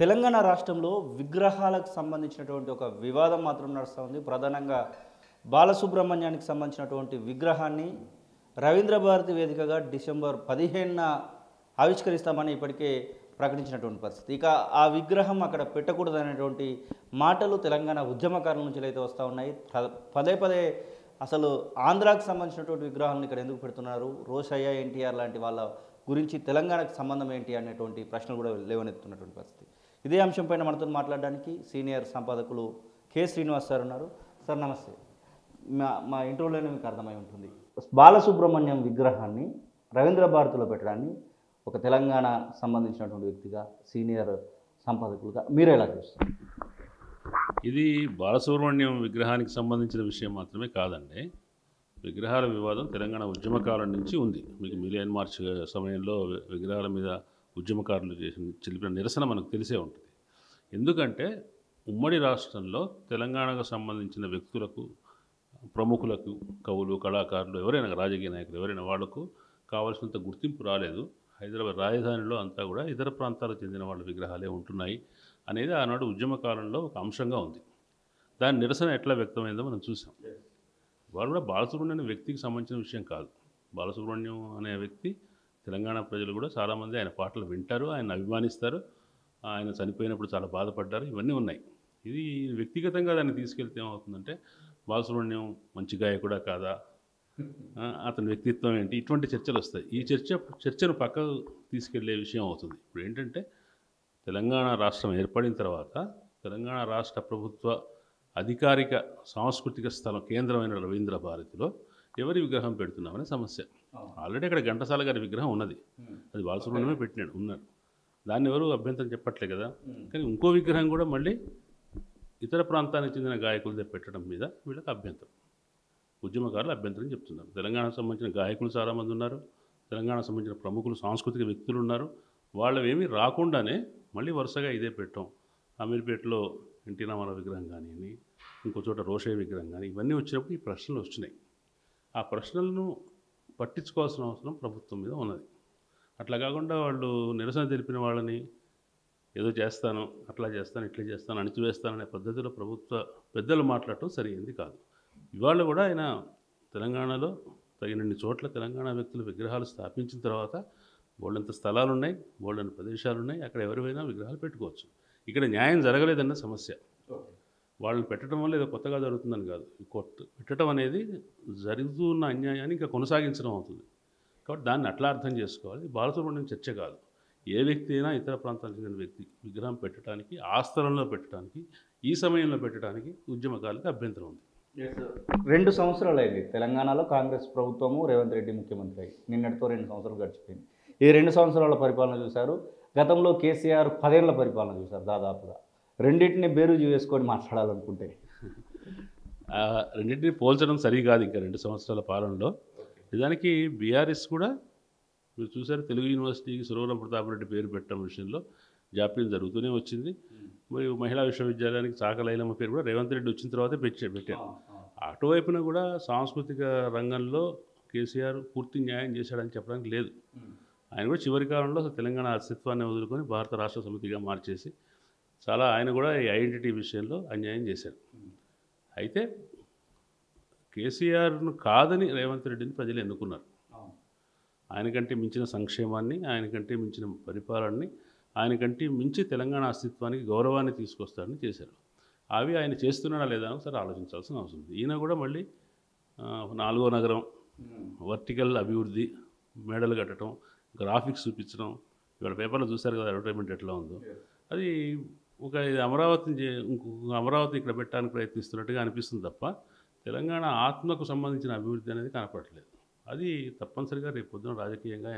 తెలంగాణ రాష్ట్రంలో విగ్రహాలకు సంబంధించినటువంటి ఒక వివాదం మాత్రం నడుస్తూ ఉంది. ప్రధానంగా బాలసుబ్రహ్మణ్యానికి సంబంధించినటువంటి విగ్రహాన్ని రవీంద్ర భారతి వేదికగా డిసెంబర్ 15న ఆవిష్కరిస్తామని ఇప్పటికే ప్రకటించినటువంటి పరిస్థితి. ఇక ఆ విగ్రహం అక్కడ పెట్టకూడదనేటువంటి మాటలు తెలంగాణ ఉద్యమకారుల నుంచి అయితే వస్తూ ఉన్నాయి. పదే పదే అసలు ఆంధ్రాకు సంబంధించినటువంటి విగ్రహాలను ఇక్కడ ఎందుకు పెడుతున్నారు, రోషయ్య, ఎన్టీఆర్ లాంటి వాళ్ళ గురించి తెలంగాణకు సంబంధం ఏంటి అనేటువంటి ప్రశ్నలు కూడా లేవనెత్తుతున్నటువంటి పరిస్థితి. ఇదే అంశంపైన మనతో మాట్లాడడానికి సీనియర్ సంపాదకులు కె శ్రీనివాస్ సార్ ఉన్నారు. సార్ నమస్తే. మా ఇంటర్వ్యూలోనే మీకు అర్థమై ఉంటుంది, బాలసుబ్రహ్మణ్యం విగ్రహాన్ని రవీంద్ర భారతిలో పెట్టడాన్ని ఒక తెలంగాణ సంబంధించినటువంటి వ్యక్తిగా, సీనియర్ సంపాదకులుగా మీరు ఎలా చూస్తారు? ఇది బాలసుబ్రహ్మణ్యం విగ్రహానికి సంబంధించిన విషయం మాత్రమే కాదండి. విగ్రహాల వివాదం తెలంగాణ ఉద్యమకాలం నుంచి ఉంది. మీకు మిలియన్ మార్చ్ సమయంలో విగ్రహాల మీద ఉద్యమకారులు తెలిపిన నిరసన మనకు తెలిసే ఉంటుంది. ఎందుకంటే ఉమ్మడి రాష్ట్రంలో తెలంగాణకు సంబంధించిన వ్యక్తులకు, ప్రముఖులకు, కవులు, కళాకారులు, ఎవరైనా రాజకీయ నాయకులు ఎవరైనా వాళ్లకు కావాల్సినంత గుర్తింపు రాలేదు. హైదరాబాద్ రాజధానిలో అంతా కూడా ఇతర ప్రాంతాలకు చెందిన వాళ్ళ విగ్రహాలే ఉంటున్నాయి అనేది ఆనాడు ఉద్యమకాలంలో ఒక అంశంగా ఉంది. దాని నిరసన ఎట్లా వ్యక్తమైందో మనం చూసాం. వాళ్ళు కూడా బాలసుబ్రహ్మణ్యం వ్యక్తికి సంబంధించిన విషయం కాదు. బాలసుబ్రహ్మణ్యం అనే వ్యక్తి తెలంగాణ ప్రజలు కూడా చాలామంది ఆయన పాటలు వింటారు, ఆయన అభిమానిస్తారు, ఆయన చనిపోయినప్పుడు చాలా బాధపడ్డారు, ఇవన్నీ ఉన్నాయి. ఇది వ్యక్తిగతంగా దాన్ని తీసుకెళ్తే ఏమవుతుందంటే బాలసుబ్రహ్మణ్యం మంచి గాయకుడా కాదా, అతని వ్యక్తిత్వం ఏంటి, ఇటువంటి చర్చలు వస్తాయి. ఈ చర్చను పక్కకు తీసుకెళ్లే విషయం అవుతుంది. ఇప్పుడు ఏంటంటే తెలంగాణ రాష్ట్రం ఏర్పడిన తర్వాత తెలంగాణ రాష్ట్ర ప్రభుత్వ అధికారిక సాంస్కృతిక స్థలం కేంద్రమైన రవీంద్ర భారతిలో ఎవరి విగ్రహం పెడుతున్నామనే సమస్య. ఆల్రెడీ అక్కడ ఘంటసాల గారి విగ్రహం ఉన్నది, అది బాలసుబ్రహ్మణ్యమే ఉన్నారు. దాన్ని ఎవరు అభ్యంతరం చెప్పట్లే కదా. కానీ ఇంకో విగ్రహం కూడా మళ్ళీ ఇతర ప్రాంతానికి చెందిన గాయకులదే పెట్టడం మీద వీళ్ళకి అభ్యంతరం, ఉద్యమకారులు అభ్యంతరం చెప్తున్నారు. తెలంగాణకు సంబంధించిన గాయకులు చాలామంది ఉన్నారు, తెలంగాణకు సంబంధించిన ప్రముఖులు, సాంస్కృతిక వ్యక్తులు ఉన్నారు. వాళ్ళవేమీ రాకుండానే మళ్ళీ వరుసగా ఇదే పెట్టాం. అమీర్పేటలో ఎన్టీ రామారావు విగ్రహం కానివ్వండి, ఇంకో చోట రోషయ్య విగ్రహం కానీ, ఇవన్నీ వచ్చినప్పుడు ఈ ప్రశ్నలు వచ్చినాయి. ఆ ప్రశ్నలను పట్టించుకోవాల్సిన అవసరం ప్రభుత్వం మీద ఉన్నది. అట్లా కాకుండా వాళ్ళు నిరసన తెలిపిన వాళ్ళని ఏదో చేస్తాను, అట్లా చేస్తాను, ఇట్లా చేస్తాను, అణిచివేస్తాననే పద్ధతిలో ప్రభుత్వ పెద్దలు మాట్లాడటం సరైనది కాదు. ఇవాళ కూడా ఆయన తెలంగాణలో తగినన్ని చోట్ల తెలంగాణ వ్యక్తుల విగ్రహాలు స్థాపించిన తర్వాత బోల్డంత స్థలాలు ఉన్నాయి, బోల్డంత ప్రదేశాలు ఉన్నాయి, అక్కడ ఎవరివైనా విగ్రహాలు పెట్టుకోవచ్చు. ఇక్కడ న్యాయం జరగలేదన్న సమస్య. వాళ్ళని పెట్టడం వల్ల ఏదో కొత్తగా జరుగుతుందని కాదు, పెట్టడం అనేది జరుగుతున్న అన్యాయాన్ని ఇంకా కొనసాగించడం అవుతుంది. కాబట్టి దాన్ని అట్లా అర్థం చేసుకోవాలి. బాలసుబ్రహ్మణ్యం చర్చ కాదు. ఏ వ్యక్తి అయినా ఇతర ప్రాంతాలకు చెందిన వ్యక్తి విగ్రహం పెట్టడానికి, ఆ స్థలంలో పెట్టడానికి, ఈ సమయంలో పెట్టడానికి ఉద్యమకారులకు అభ్యంతరం ఉంది. 2 సంవత్సరాలు అయింది తెలంగాణలో కాంగ్రెస్ ప్రభుత్వము, రేవంత్ రెడ్డి ముఖ్యమంత్రి అయ్యి. నిన్నటితో 2 సంవత్సరాలు గడిచిపోయింది. ఈ 2 సంవత్సరాల పరిపాలన చూశారు. గతంలో కేసీఆర్ 10 ఏళ్ల పరిపాలన చూశారు దాదాపుగా. రెండింటిని బేరుజు వేసుకొని మాట్లాడాలనుకుంటే రెండింటిని పోల్చడం సరి కాదు. ఇంకా 2 సంవత్సరాల పాలనలో నిజానికి బీఆర్ఎస్ కూడా మీరు చూసారు, తెలుగు యూనివర్సిటీకి సురవరం ప్రతాప్ రెడ్డి పేరు పెట్టడం విషయంలో జాప్యం జరుగుతూనే వచ్చింది. మరియు మహిళా విశ్వవిద్యాలయానికి చాకలైలమ్మ పేరు కూడా రేవంత్ రెడ్డి వచ్చిన తర్వాతే పెట్టారు. అటువైపున కూడా సాంస్కృతిక రంగంలో కేసీఆర్ పూర్తి న్యాయం చేశాడని చెప్పడానికి లేదు. ఆయన కూడా చివరి కాలంలో తెలంగాణ అస్తిత్వాన్ని వదులుకొని భారత రాష్ట్ర సమితిగా మార్చేసి చాలా ఆయన కూడా ఈ ఐడెంటిటీ విషయంలో అన్యాయం చేశారు. అయితే కేసీఆర్ను కాదని రేవంత్ రెడ్డిని ప్రజలు ఎన్నుకున్నారు. ఆయనకంటే మించిన సంక్షేమాన్ని, ఆయనకంటే మించిన పరిపాలనని, ఆయనకంటే మించి తెలంగాణ అస్తిత్వానికి గౌరవాన్ని తీసుకొస్తాడని చేశారు. అవి ఆయన చేస్తున్నాడా లేదా అని ఒకసారి ఆలోచించాల్సిన అవసరం ఉంది. ఈయన కూడా మళ్ళీ 4వ నగరం, వర్టికల్ అభివృద్ధి, మేడలు కట్టడం, గ్రాఫిక్స్ చూపించడం, ఇవాళ పేపర్లో చూశారు కదా అడ్వర్టైజ్మెంట్ ఎట్లా ఉందో, అది ఒక ఇంకొక అమరావతి ఇక్కడ పెట్టడానికి ప్రయత్నిస్తున్నట్టుగా అనిపిస్తుంది తప్ప తెలంగాణ ఆత్మకు సంబంధించిన అభివృద్ధి అనేది కనపడట్లేదు. అది తప్పనిసరిగా రేపు పొద్దున రాజకీయంగా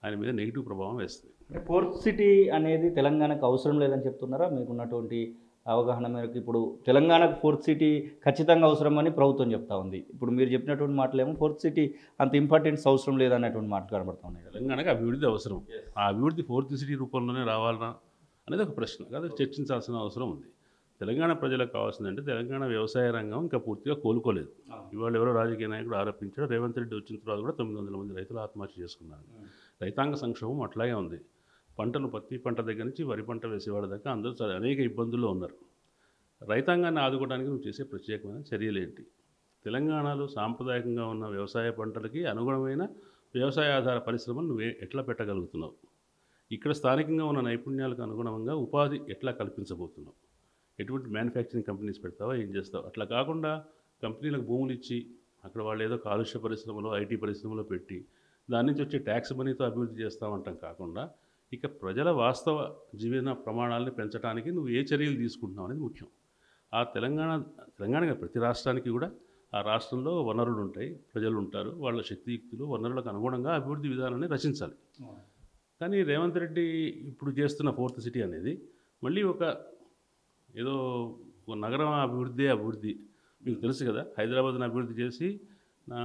ఆయన మీద నెగిటివ్ ప్రభావం వేస్తుంది. 4th సిటీ అనేది తెలంగాణకు అవసరం లేదని చెప్తున్నారా? మీకున్నటువంటి అవగాహన మేరకు ఇప్పుడు తెలంగాణకు 4th సిటీ ఖచ్చితంగా అవసరమని ప్రభుత్వం చెప్తా ఉంది. ఇప్పుడు మీరు చెప్పినటువంటి మాటలేమో 4th సిటీ అంత ఇంపార్టెన్స్ అవసరం లేదన్నటువంటి మాటలు కనబడుతూ ఉన్నాయి. తెలంగాణకు అభివృద్ధి అవసరం. ఆ అభివృద్ధి 4th సిటీ రూపంలోనే రావాలన్నా అనేది ఒక ప్రశ్న కాదు, చర్చించాల్సిన అవసరం ఉంది. తెలంగాణ ప్రజలకు కావాల్సిందంటే తెలంగాణ వ్యవసాయ రంగం ఇంకా పూర్తిగా కోలుకోలేదు. ఇవాళ ఎవరో రాజకీయ నాయకుడు ఆరోపించాడు, రేవంత్ రెడ్డి వచ్చిన తర్వాత కూడా 900 మంది రైతులు ఆత్మహత్య చేసుకున్నారు. రైతాంగ సంక్షోభం అట్లాగే ఉంది. పంటలు పత్తి పంట దగ్గర నుంచి వరి పంట వేసేవాళ్ళ దాకా అందరూ అనేక ఇబ్బందుల్లో ఉన్నారు. రైతాంగాన్ని ఆదుకోవడానికి నువ్వు చేసే ప్రత్యేకమైన చర్యలు ఏంటి? తెలంగాణలో సాంప్రదాయకంగా ఉన్న వ్యవసాయ పంటలకి అనుగుణమైన వ్యవసాయ ఆధార పరిశ్రమలు నువ్వు ఎట్లా పెట్టగలుగుతున్నావు? ఇక్కడ స్థానికంగా ఉన్న నైపుణ్యాలకు అనుగుణంగా ఉపాధి ఎట్లా కల్పించబోతున్నావు? ఎటువంటి మ్యానుఫ్యాక్చరింగ్ కంపెనీస్ పెడతావా, ఏం చేస్తావు? అట్లా కాకుండా కంపెనీలకు భూములు ఇచ్చి అక్కడ వాళ్ళు ఏదో కాలుష్య పరిశ్రమలో ఐటీ పరిశ్రమలో పెట్టి దాని నుంచి వచ్చే ట్యాక్స్ మనీతో అభివృద్ధి చేస్తామంటాం కాకుండా ఇక ప్రజల వాస్తవ జీవన ప్రమాణాలని పెంచడానికి నువ్వు ఏ చర్యలు తీసుకుంటున్నావు అనేది ముఖ్యం. ఆ తెలంగాణ ప్రతి రాష్ట్రానికి కూడా ఆ రాష్ట్రంలో వనరులు ఉంటాయి, ప్రజలు ఉంటారు, వాళ్ళ శక్తియుక్తులు వనరులకు అనుగుణంగా అభివృద్ధి విధానాన్ని రచించాలి. కానీ రేవంత్ రెడ్డి ఇప్పుడు చేస్తున్న 4th సిటీ అనేది మళ్ళీ ఏదో ఒక నగరం అభివృద్ధి మీకు తెలుసు కదా. హైదరాబాద్ని అభివృద్ధి చేసి నా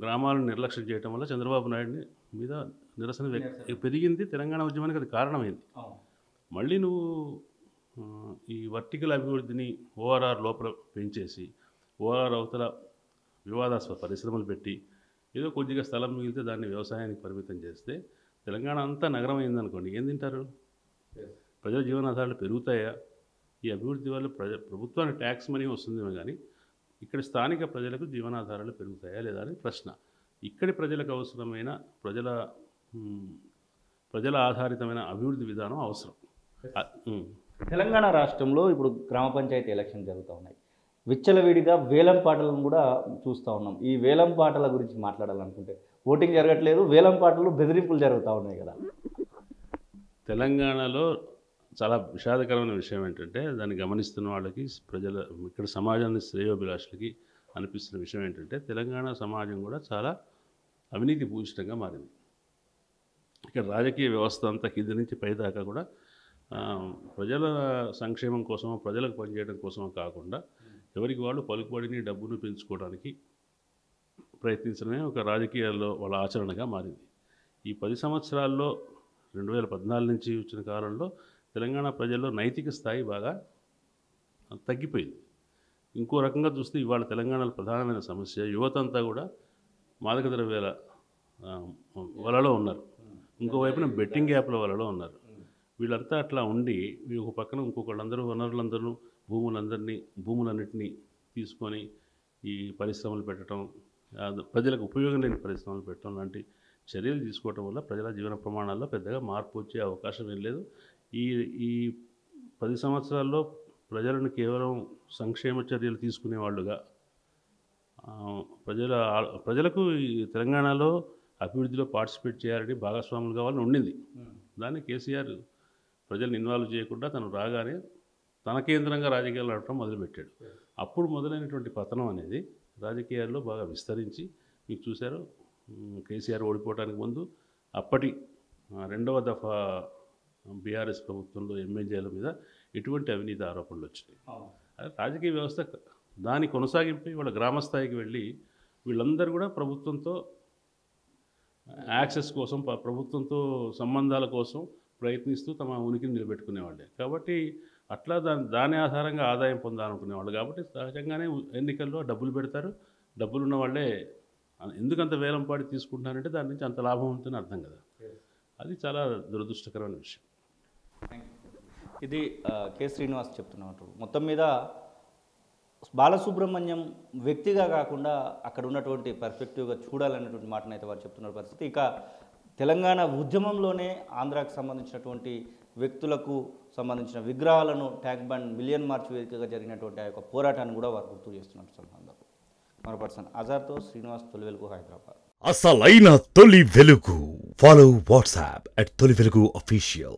గ్రామాలను నిర్లక్ష్యం చేయడం వల్ల చంద్రబాబు నాయుడిని మీద నిరసన పెరిగింది. తెలంగాణ ఉద్యమానికి అది కారణమైంది. మళ్ళీ నువ్వు ఈ వర్టికల్ అభివృద్ధిని ఓఆర్ఆర్ లోపల పెంచేసి ఓఆర్ఆర్ అవతల వివాదాస్పద పరిశ్రమలు పెట్టి ఏదో కొద్దిగా స్థలం మిగిలితే దాన్ని వ్యవసాయానికి పరిమితం చేస్తే తెలంగాణ అంతా నగరం అయిందనుకోండి, ఏం తింటారు? ప్రజల జీవనాధారాలు పెరుగుతాయా? ఈ అభివృద్ధి వల్ల ప్రభుత్వానికి ట్యాక్స్ మనీ వస్తుందేమో కానీ ఇక్కడ స్థానిక ప్రజలకు జీవనాధారాలు పెరుగుతాయా లేదా అని ప్రశ్న. ఇక్కడి ప్రజలకు అవసరమైన ప్రజల ఆధారితమైన అభివృద్ధి విధానం అవసరం. తెలంగాణ రాష్ట్రంలో ఇప్పుడు గ్రామ పంచాయతీ ఎలక్షన్ జరుగుతూ ఉన్నాయి. విచ్చలవిడిగా వేలం పాటలను కూడా చూస్తూ ఉన్నాం. ఈ వేలం పాటల గురించి మాట్లాడాలనుకుంటే ఓటింగ్ జరగట్లేదు, వేలం పాటలు బెదిరింపులు జరుగుతూ ఉన్నాయి కదా. తెలంగాణలో చాలా విషాదకరమైన విషయం ఏంటంటే దాన్ని గమనిస్తున్న వాళ్ళకి ఇక్కడ సమాజాన్ని శ్రేయోభిలాషులకి అనిపిస్తున్న విషయం ఏంటంటే తెలంగాణ సమాజం కూడా చాలా అవినీతి భూయిష్టంగా మారింది. ఇక్కడ రాజకీయ వ్యవస్థ అంతా కింద నుంచి పైదాకా కూడా ప్రజల సంక్షేమం కోసమో ప్రజలకు పనిచేయడం కోసమో కాకుండా ఎవరికి వాళ్ళు పలుకుబడిని డబ్బును పెంచుకోవడానికి ప్రయత్నించడమే ఒక రాజకీయాల్లో వాళ్ళ ఆచరణగా మారింది. ఈ 10 సంవత్సరాల్లో 2014 నుంచి వచ్చిన కాలంలో తెలంగాణ ప్రజల్లో నైతిక స్థాయి బాగా తగ్గిపోయింది. ఇంకో రకంగా చూస్తే ఇవాళ తెలంగాణలో ప్రధానమైన సమస్య యువత అంతా కూడా మాదక ద్రవ్యాల వలలో ఉన్నారు, ఇంకోవైపున బెట్టింగ్ యాప్ల వలలో ఉన్నారు. వీళ్ళంతా అట్లా ఉండి ఒక పక్కన ఇంకొకళ్ళందరూ వనరులందరూ భూములన్నింటినీ తీసుకొని ఈ పరిశ్రమలు పెట్టడం, ప్రజలకు ఉపయోగం లేని పరిశ్రమలు పెట్టడం లాంటి చర్యలు తీసుకోవడం వల్ల ప్రజల జీవన ప్రమాణాల్లో పెద్దగా మార్పు వచ్చే అవకాశం ఏం లేదు. ఈ 10 సంవత్సరాల్లో ప్రజలను కేవలం సంక్షేమ చర్యలు తీసుకునేవాళ్ళుగా ప్రజలకు ఈ తెలంగాణలో అభివృద్ధిలో పార్టిసిపేట్ చేయాలని భాగస్వాములు కావాలని ఉండింది. దాన్ని కేసీఆర్ ప్రజలను ఇన్వాల్వ్ చేయకుండా తను రాగానే తన కేంద్రంగా రాజకీయాలు నడపడం మొదలుపెట్టాడు. అప్పుడు మొదలైనటువంటి పతనం అనేది రాజకీయాల్లో బాగా విస్తరించి మీకు చూశారు. కేసీఆర్ ఓడిపోవడానికి ముందు అప్పటి 2వ దఫా బీఆర్ఎస్ ప్రభుత్వంలో ఎమ్మెల్యేల మీద ఎటువంటి అవినీతి ఆరోపణలు వచ్చినాయి. రాజకీయ వ్యవస్థ దాని కొనసాగింపు వాళ్ళ గ్రామస్థాయికి వెళ్ళి వీళ్ళందరూ కూడా ప్రభుత్వంతో యాక్సెస్ కోసం ప్రభుత్వంతో సంబంధాల కోసం ప్రయత్నిస్తూ తమ ఉనికిని నిలబెట్టుకునేవాళ్ళే. కాబట్టి అట్లా దాని ఆధారంగా ఆదాయం పొందాలనుకునేవాళ్ళు. కాబట్టి సహజంగానే ఎన్నికల్లో డబ్బులు పెడతారు. డబ్బులు ఉన్న వాళ్ళే ఎందుకంత వేలంపాడి తీసుకుంటున్నారంటే దాని నుంచి అంత లాభం ఉంటుందని అర్థం కదా. అది చాలా దురదృష్టకరమైన విషయం. ఇది కె శ్రీనివాస్ చెప్తున్నట్టు మొత్తం మీద బాలసుబ్రహ్మణ్యం వ్యక్తిగా కాకుండా అక్కడ ఉన్నటువంటి పర్స్పెక్టివ్గా చూడాలనేటువంటి మాటనైతే వారు చెప్తున్న పరిస్థితి. ఇక తెలంగాణ ఉద్యమంలోనే ఆంధ్రాకు సంబంధించినటువంటి వ్యక్తులకు సంబంధించిన విగ్రహాలను ట్యాంక్ బండ్ మిలియన్ మార్చ్ వేదికగా జరిగినటువంటి ఆ యొక్క పోరాటాన్ని కూడా వారు గుర్తు చేస్తున్నట్టు సంబంధం. మన పర్సన్ అజార్తో శ్రీనివాస్, తొలి వెలుగు, హైదరాబాద్. అసలైన తొలి వెలుగు. ఫాలో వాట్సాప్ @తొలి వెలుగు official.